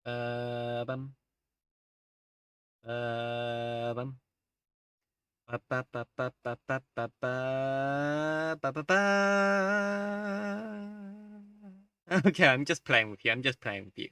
Bum. Bum. Ba, ba, ba, ba, ba, ba, ba, ba, ba, ba, ba. Okay, I'm just playing with you. I'm just playing with you.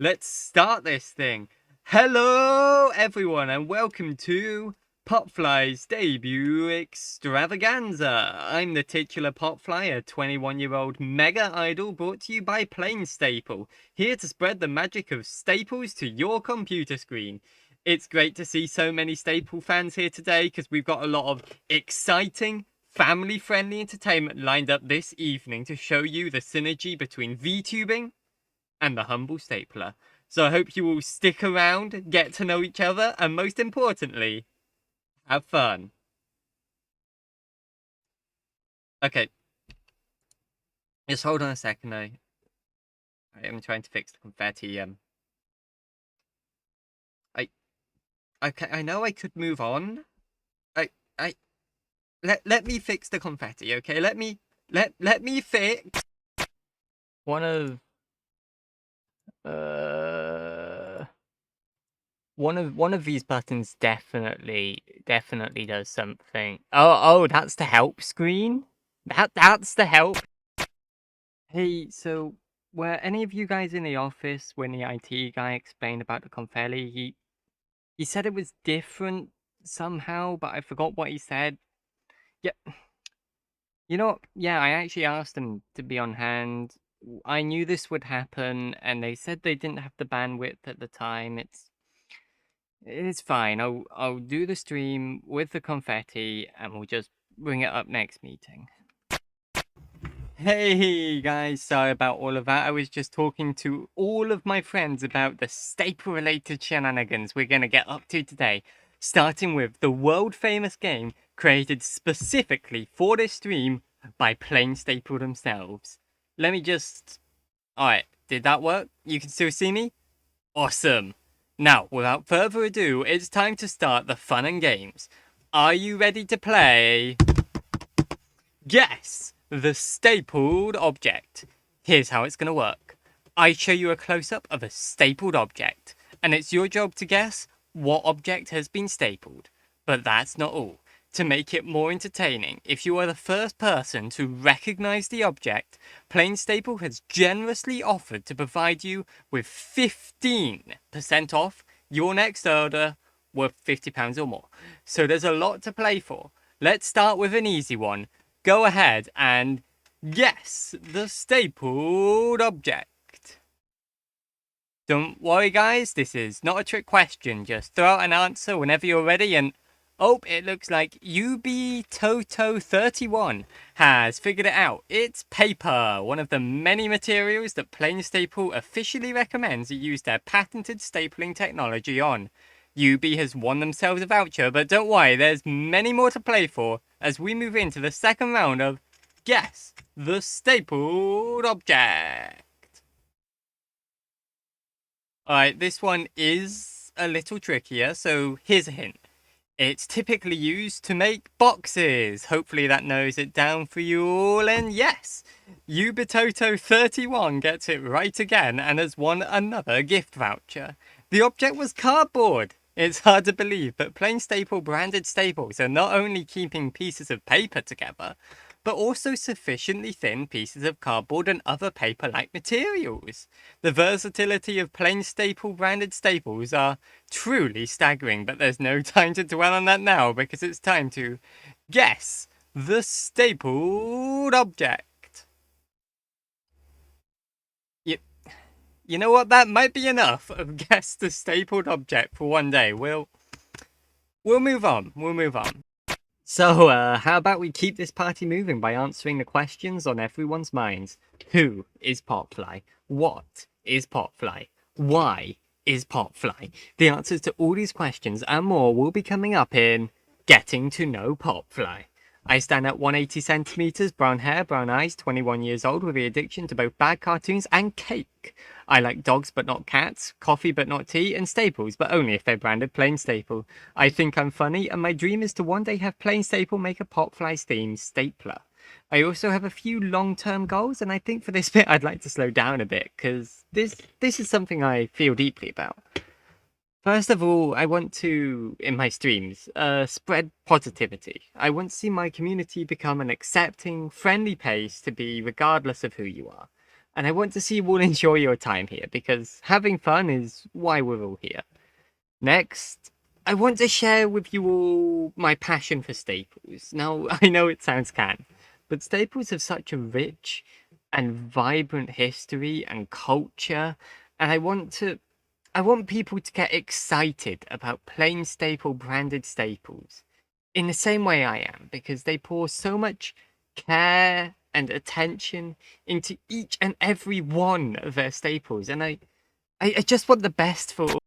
Let's start this thing. Hello, everyone, and welcome to Popfly's debut extravaganza. I'm the titular Popfly, a 21-year-old mega idol brought to you by Plain Staple, here to spread the magic of staples to your computer screen. It's great to see so many Staple fans here today because we've got a lot of exciting, family-friendly entertainment lined up this evening to show you the synergy between VTubing and the humble stapler. So I hope you will stick around, get to know each other, and most importantly, have fun. Okay. Just hold on a second. I am trying to fix the confetti. Okay, I know I could move on. I let me fix the confetti, okay? Let me fix one of one of these buttons definitely does something. Oh, that's the help screen? That's the help. Hey, so were any of you guys in the office when the IT guy explained about the confetti? He said it was different somehow, but I forgot what he said. Yeah. You know, yeah, I actually asked them to be on hand. I knew this would happen, and they said they didn't have the bandwidth at the time. It's fine. I'll do the stream with the confetti, and we'll just bring it up next meeting. Hey guys, sorry about all of that. I was just talking to all of my friends about the staple-related shenanigans we're gonna get up to today, starting with the world-famous game created specifically for this stream by Plain Staple themselves. Let me just... Alright, did that work? You can still see me? Awesome! Now, without further ado, it's time to start the fun and games. Are you ready to play? Guess the stapled object. Here's how it's going to work. I show you a close-up of a stapled object, and it's your job to guess what object has been stapled. But that's not all. To make it more entertaining, if you are the first person to recognize the object, Plain Staple has generously offered to provide you with 15% off your next order worth £50 or more. So there's a lot to play for. Let's start with an easy one. Go ahead and guess the stapled object. Don't worry guys, this is not a trick question. Just throw out an answer whenever you're ready and... Oh, it looks like UB-Toto31 has figured it out. It's paper, one of the many materials that Plain Staple officially recommends you use their patented stapling technology on. UB has won themselves a voucher, but don't worry, there's many more to play for as we move into the second round of Guess the Stapled Object. Alright, this one is a little trickier, so here's a hint. It's typically used to make boxes. Hopefully that narrows it down for you all. And yes, Ubitoto31 gets it right again and has won another gift voucher. The object was cardboard. It's hard to believe, but Plain Staple branded staples are not only keeping pieces of paper together, but also sufficiently thin pieces of cardboard and other paper-like materials. The versatility of Plain Staple branded staples are truly staggering, but there's no time to dwell on that now because it's time to guess the stapled object. You know what? That might be enough of guess the stapled object for one day. We'll move on. We'll move on. So, how about we keep this party moving by answering the questions on everyone's minds? Who is Popfly? What is Popfly? Why is Popfly? The answers to all these questions and more will be coming up in Getting to Know Popfly. I stand at 180 centimeters, brown hair, brown eyes, 21 years old with the addiction to both bad cartoons and cake. I like dogs but not cats, coffee but not tea, and staples, but only if they're branded Plain Staple. I think I'm funny, and my dream is to one day have Plain Staple make a Popfly's themed stapler. I also have a few long-term goals, and I think for this bit I'd like to slow down a bit, because this is something I feel deeply about. First of all, I want to, in my streams, spread positivity. I want to see my community become an accepting, friendly place to be regardless of who you are. And I want to see you all enjoy your time here, because having fun is why we're all here. Next, I want to share with you all my passion for staples. Now, I know it sounds canned, but staples have such a rich and vibrant history and culture, and I want people to get excited about plain staple branded staples in the same way I am, because they pour so much care and attention into each and every one of their staples, and I just want the best for all.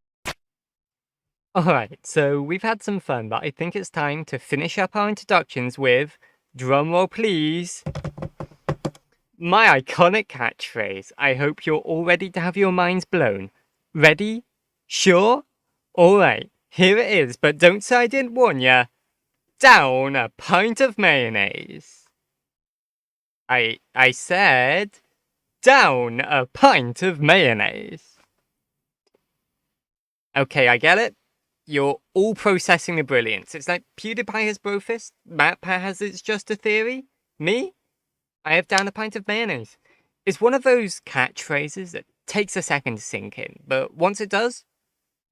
Alright, so we've had some fun, but I think it's time to finish up our introductions with, drumroll please, my iconic catchphrase. I hope you're all ready to have your minds blown. Ready? Sure? Alright, here it is, but don't say I didn't warn ya. Down a pint of mayonnaise. I said, down a pint of mayonnaise. Okay, I get it. You're all processing the brilliance. It's like PewDiePie has Brofist, MatPat has It's Just a Theory. Me? I have down a pint of mayonnaise. It's one of those catchphrases that takes a second to sink in, but once it does,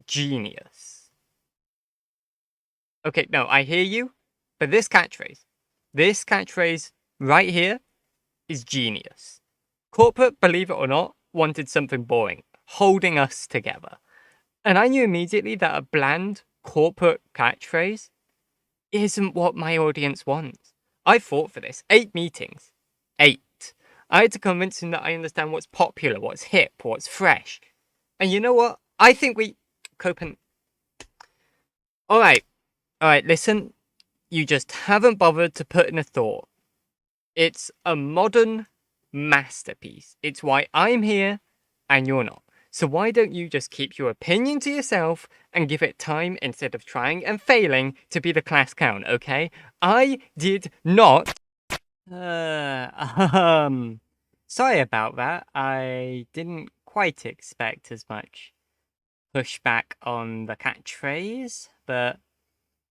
genius. Okay, no, I hear you, but this catchphrase right here is genius. Corporate, believe it or not, wanted something boring, holding us together. And I knew immediately that a bland corporate catchphrase isn't what my audience wants. I fought for this. 8 meetings. 8. I had to convince him that I understand what's popular, what's hip, what's fresh. And you know what? I think we... Copen... Alright, listen. You just haven't bothered to put in a thought. It's a modern masterpiece. It's why I'm here and you're not. So why don't you just keep your opinion to yourself and give it time instead of trying and failing to be the class clown, okay? I did not... Sorry about that. I didn't quite expect as much pushback on the catchphrase, but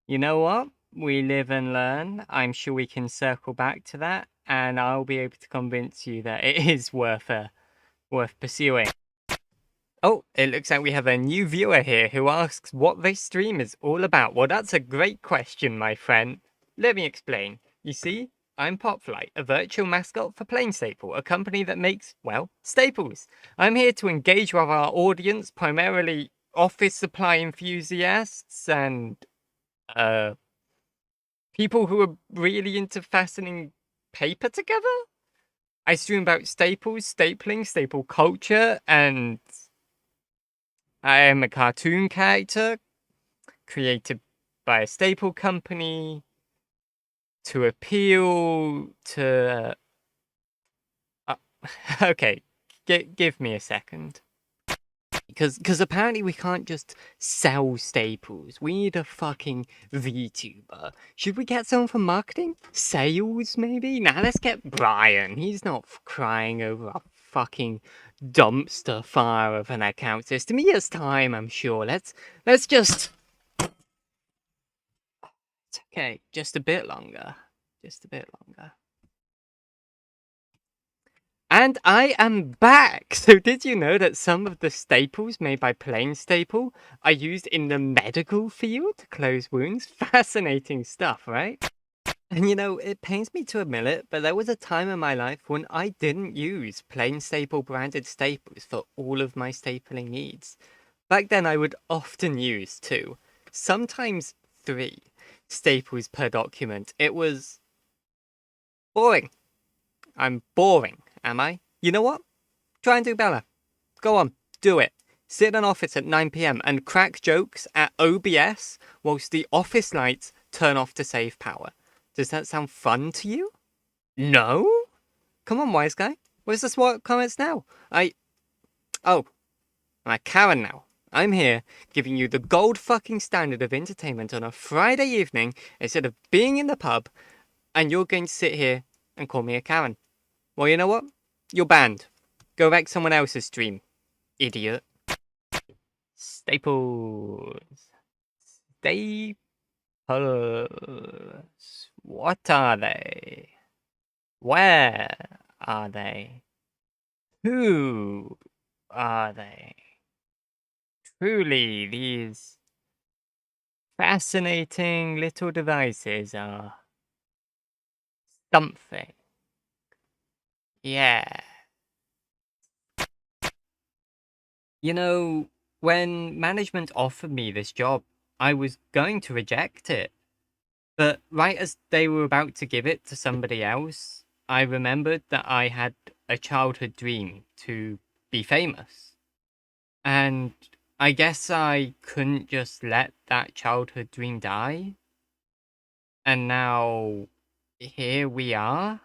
you know what? We live and learn. I'm sure we can circle back to that, and I'll be able to convince you that it is worth pursuing. Oh, it looks like we have a new viewer here who asks what this stream is all about. Well, that's a great question, my friend. Let me explain. You see, I'm Popfly, a virtual mascot for Plain Staple, a company that makes, well, staples. I'm here to engage with our audience, primarily office supply enthusiasts and, people who are really into fastening paper together. I stream about staples, stapling, staple culture, and I am a cartoon character created by a staple company to appeal to... okay, give me a second. Because apparently we can't just sell staples. We need a fucking VTuber. Should we get someone from marketing? Sales, maybe? Nah, let's get Brian. He's not crying over a fucking dumpster fire of an account system. He has time, I'm sure. Let's just... It's okay. Just a bit longer. Just a bit longer. And I am back! So did you know that some of the staples made by Plain Staple are used in the medical field to close wounds? Fascinating stuff, right? And you know, it pains me to admit it, but there was a time in my life when I didn't use Plain Staple branded staples for all of my stapling needs. Back then I would often use 2, sometimes 3 staples per document. It was boring. I'm boring. Am I? You know what? Try and do better. Go on, do it. Sit in an office at 9 PM and crack jokes at OBS whilst the office lights turn off to save power. Does that sound fun to you? No? Come on, wise guy. Where's the SWAT comments now? Oh, I'm a Karen now. I'm here giving you the gold fucking standard of entertainment on a Friday evening instead of being in the pub, and you're going to sit here and call me a Karen. Well, you know what? You're banned. Go wreck someone else's stream, idiot. Staples. Staples. What are they? Where are they? Who are they? Truly, these fascinating little devices are something. Yeah. You know, when management offered me this job, I was going to reject it. But right as they were about to give it to somebody else, I remembered that I had a childhood dream to be famous. And I guess I couldn't just let that childhood dream die. And now here we are.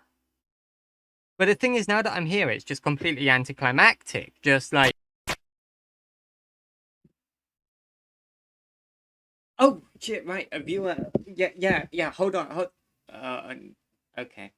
But the thing is, now that I'm here, it's just completely anticlimactic. Just like, oh shit, right, a viewer. Yeah. Hold on. Okay.